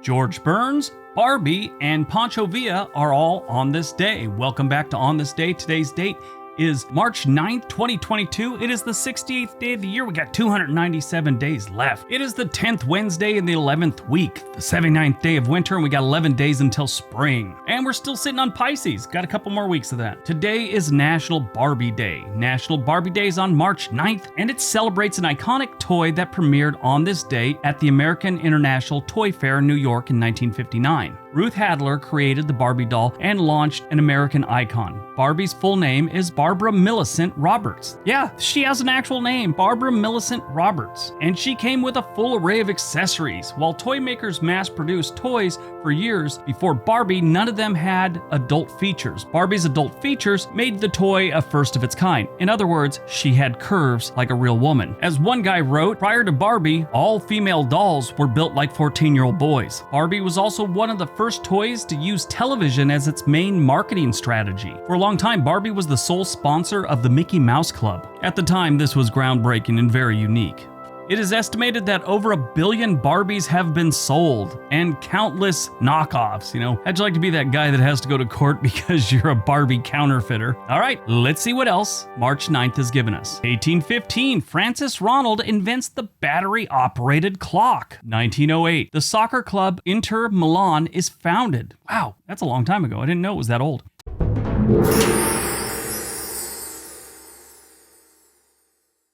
George Burns, Barbie, and Pancho Villa are all on this day. Welcome back to On This Day. Today's date is March 9th, 2022. It is the 68th day of the year. We got 297 days left. It is the 10th Wednesday in the 11th week, the 79th day of winter, and we got 11 days until spring. And we're still sitting on Pisces. Got a couple more weeks of that. Today is National Barbie Day. National Barbie Day is on March 9th, and it celebrates an iconic toy that premiered on this day at the American International Toy Fair in New York in 1959. Ruth Handler created the Barbie doll and launched an American icon. Barbie's full name is Barbara Millicent Roberts. Yeah, she has an actual name, Barbara Millicent Roberts. And she came with a full array of accessories. While toy makers mass-produced toys for years before Barbie, none of them had adult features. Barbie's adult features made the toy a first of its kind. In other words, she had curves like a real woman. As one guy wrote, prior to Barbie, all female dolls were built like 14-year-old boys. Barbie was also one of the first toys to use television as its main marketing strategy. For a long time, Barbie was the sole sponsor of the Mickey Mouse Club. At the time, this was groundbreaking and very unique. It is estimated that over 1 billion Barbies have been sold, and countless knockoffs. How'd you like to be that guy that has to go to court because you're a Barbie counterfeiter? All right, let's see what else March 9th has given us. 1815, Francis Ronald invents the battery-operated clock. 1908, the soccer club Inter Milan is founded. Wow, that's a long time ago. I didn't know it was that old.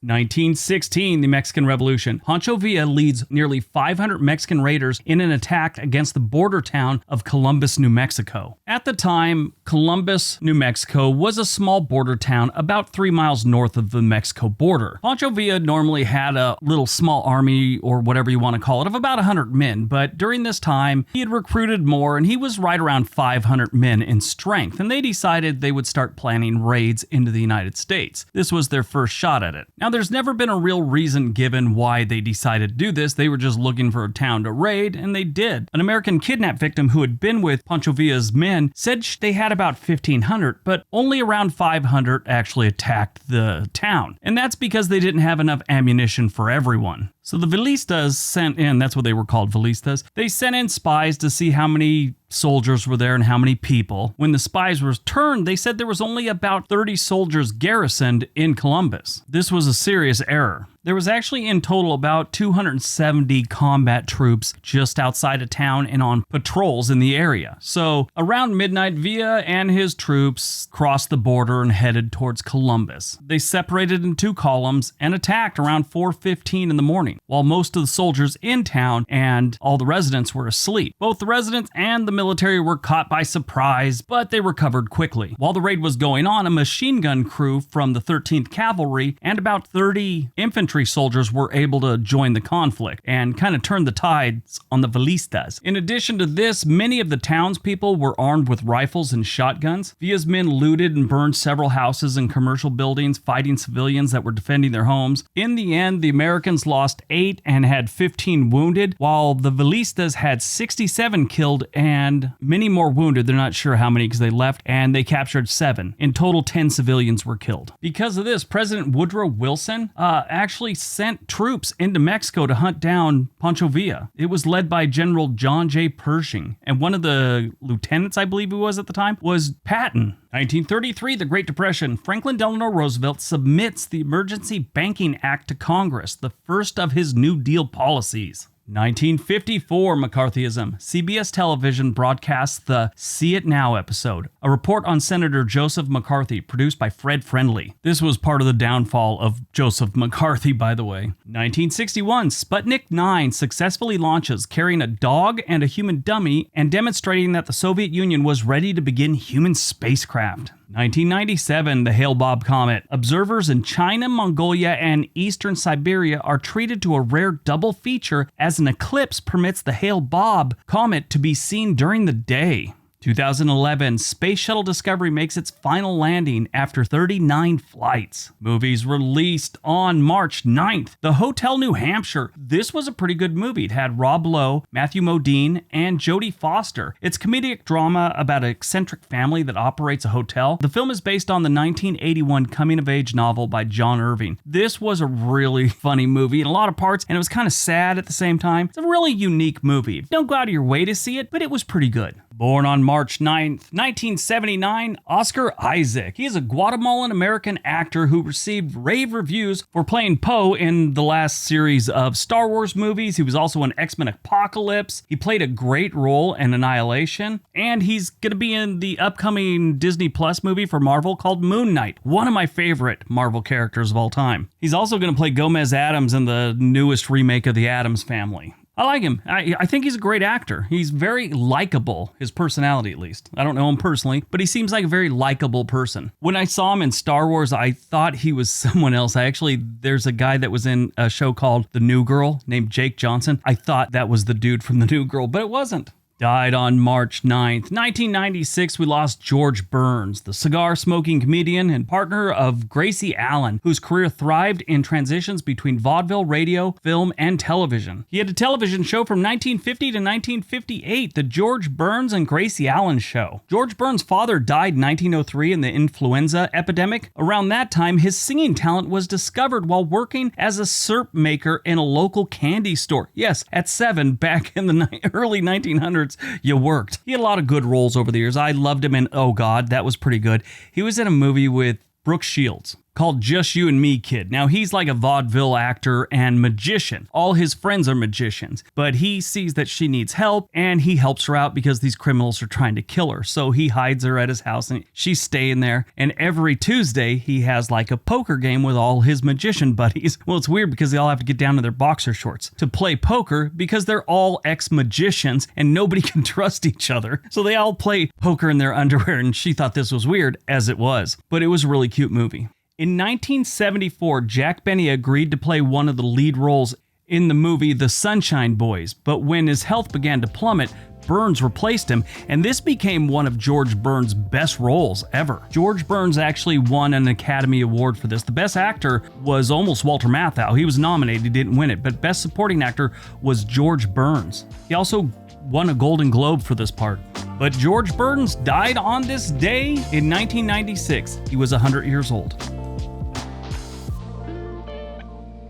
1916, the Mexican Revolution. Pancho Villa leads nearly 500 Mexican raiders in an attack against the border town of Columbus, New Mexico. At the time, Columbus, New Mexico was a small border town about 3 miles north of the Mexico border. Pancho Villa normally had a little small army, or whatever you want to call it, of about 100 men, but during this time, he had recruited more, and he was right around 500 men in strength, and they decided they would start planning raids into the United States. This was their first shot at it. Now, there's never been a real reason given why they decided to do this. They were just looking for a town to raid, and they did. An American kidnap victim who had been with Pancho Villa's men said they had about 1,500, but only around 500 actually attacked the town. And that's because they didn't have enough ammunition for everyone. So the Villistas sent in, that's what they were called, Villistas, they sent in spies to see how many soldiers were there and how many people. When the spies returned, they said there was only about 30 soldiers garrisoned in Columbus. This was a serious error. There was actually in total about 270 combat troops just outside of town and on patrols in the area. So around midnight, Villa and his troops crossed the border and headed towards Columbus. They separated in 2 columns and attacked around 4:15 in the morning, while most of the soldiers in town and all the residents were asleep. Both the residents and the military were caught by surprise, but they recovered quickly. While the raid was going on, a machine gun crew from the 13th Cavalry and about 30 infantry soldiers were able to join the conflict and kind of turn the tides on the Villistas. In addition to this, many of the townspeople were armed with rifles and shotguns. Villa's men looted and burned several houses and commercial buildings, fighting civilians that were defending their homes. In the end, the Americans lost 8 and had 15 wounded, while the Villistas had 67 killed and many more wounded. They're not sure how many because they left, and they captured 7. In total, 10 civilians were killed. Because of this, President Woodrow Wilson actually sent troops into Mexico to hunt down Pancho Villa. It was led by General John J. Pershing, and one of the lieutenants, I believe he was at the time, was Patton. 1933, the Great Depression. Franklin Delano Roosevelt submits the Emergency Banking Act to Congress, the first of his New Deal policies. 1954, McCarthyism. CBS television broadcasts the See It Now episode, a report on Senator Joseph McCarthy, produced by Fred Friendly. This was part of the downfall of Joseph McCarthy, by the way. 1961, Sputnik 9 successfully launches, carrying a dog and a human dummy and demonstrating that the Soviet Union was ready to begin human spacecraft. 1997, the Hale-Bopp Comet. Observers in China, Mongolia, and eastern Siberia are treated to a rare double feature as an eclipse permits the Hale-Bopp Comet to be seen during the day. 2011, Space Shuttle Discovery makes its final landing after 39 flights. Movies released on March 9th. The Hotel New Hampshire. This was a pretty good movie. It had Rob Lowe, Matthew Modine, and Jodie Foster. It's comedic drama about an eccentric family that operates a hotel. The film is based on the 1981 coming-of-age novel by John Irving. This was a really funny movie in a lot of parts, and it was kind of sad at the same time. It's a really unique movie. Don't go out of your way to see it, but it was pretty good. Born on March 9th, 1979, Oscar Isaac. He is a Guatemalan-American actor who received rave reviews for playing Poe in the last series of Star Wars movies. He was also in X-Men Apocalypse. He played a great role in Annihilation, and he's going to be in the upcoming Disney Plus movie for Marvel called Moon Knight, one of my favorite Marvel characters of all time. He's also going to play Gomez Addams in the newest remake of The Addams Family. I like him. I think he's a great actor. He's very likable, his personality at least. I don't know him personally, but he seems like a very likable person. When I saw him in Star Wars, I thought he was someone else. There's a guy that was in a show called The New Girl named Jake Johnson. I thought that was the dude from The New Girl, but it wasn't. Died on March 9th, 1996, we lost George Burns, the cigar-smoking comedian and partner of Gracie Allen, whose career thrived in transitions between vaudeville, radio, film, and television. He had a television show from 1950 to 1958, The George Burns and Gracie Allen Show. George Burns' father died in 1903 in the influenza epidemic. Around that time, his singing talent was discovered while working as a syrup maker in a local candy store. Yes, at 7, back in the early 1900s. You worked. He had a lot of good roles over the years. I loved him in Oh God, that was pretty good. He was in a movie with Brooke Shields called Just You and Me, Kid. Now, he's like a vaudeville actor and magician. All his friends are magicians, but he sees that she needs help, and he helps her out because these criminals are trying to kill her. So he hides her at his house, and she's staying there. And every Tuesday, he has like a poker game with all his magician buddies. Well, it's weird because they all have to get down to their boxer shorts to play poker because they're all ex-magicians, and nobody can trust each other. So they all play poker in their underwear, and she thought this was weird, as it was. But it was a really cute movie. In 1974, Jack Benny agreed to play one of the lead roles in the movie The Sunshine Boys, but when his health began to plummet, Burns replaced him, and this became one of George Burns' best roles ever. George Burns actually won an Academy Award for this. The best actor was almost Walter Matthau. He was nominated, he didn't win it, but best supporting actor was George Burns. He also won a Golden Globe for this part. But George Burns died on this day in 1996. He was 100 years old.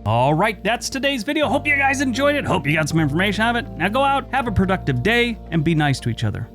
All right, that's today's video. Hope you guys enjoyed it. Hope you got some information out of it. Now go out, have a productive day, and be nice to each other.